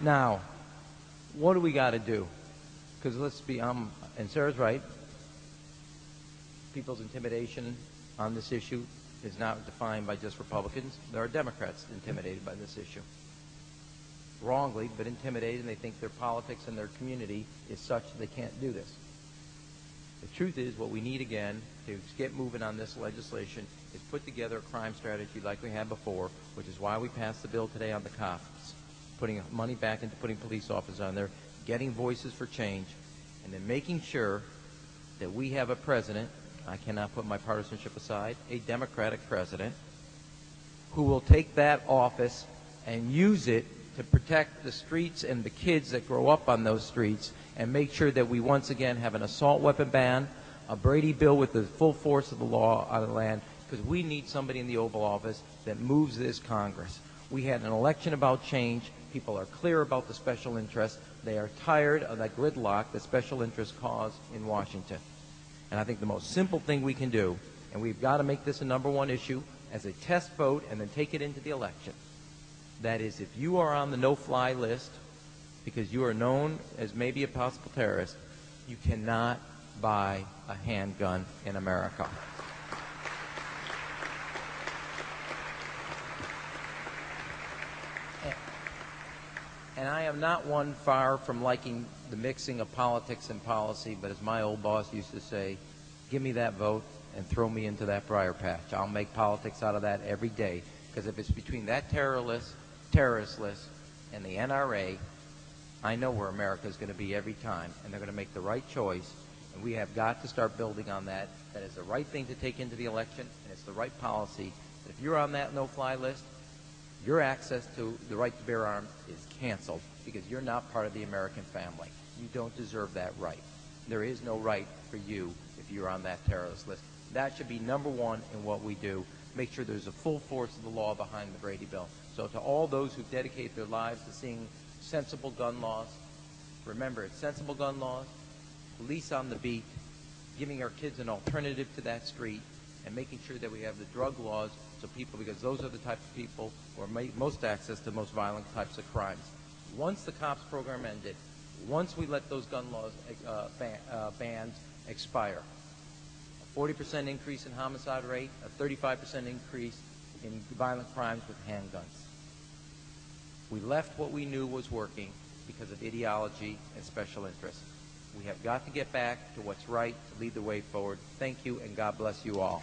Now, what do we got to do? Because let's be, and Sarah's right, people's intimidation on this issue is not defined by just Republicans. There are Democrats intimidated by this issue. Wrongly, but intimidated, and they think their politics and their community is such that they can't do this. The truth is, what we need again to get moving on this legislation is put together a crime strategy like we had before, which is why we passed the bill today on the cops, putting money back into putting police officers on there, getting voices for change, and then making sure that we have a president, I cannot put my partisanship aside, a Democratic president, who will take that office and use it to protect the streets and the kids that grow up on those streets, and make sure that we once again have an assault weapon ban, a Brady bill with the full force of the law on the land, because we need somebody in the Oval Office that moves this Congress. We had an election about change. People are clear about the special interests. They are tired of that gridlock that special interests cause in Washington. And I think the most simple thing we can do, and we've got to make this a #1 issue as a test vote and then take it into the election, that is, if you are on the no-fly list because you are known as maybe a possible terrorist, you cannot buy a handgun in America. And I am not one far from liking the mixing of politics and policy, but as my old boss used to say, give me that vote and throw me into that briar patch. I'll make politics out of that every day, because if it's between that terrorist list and the NRA, I know where America is going to be every time, and they're going to make the right choice, and we have got to start building on that. That is the right thing to take into the election, and it's the right policy. If you're on that no-fly list, your access to the right to bear arms is canceled because you're not part of the American family. You don't deserve that right. There is no right for you if you're on that terrorist list. That should be #1 in what we do. Make sure there's a full force of the law behind the Brady bill. So to all those who dedicate their lives to seeing sensible gun laws, remember, it's sensible gun laws, police on the beat, giving our kids an alternative to that street, and making sure that we have the drug laws so people, because those are the type of people who are most access to most violent types of crimes. Once the cops program ended, once we let those gun laws bans expire, a 40% increase in homicide rate, a 35% increase in violent crimes with handguns. We left what we knew was working because of ideology and special interests. We have got to get back to what's right to lead the way forward. Thank you, and God bless you all.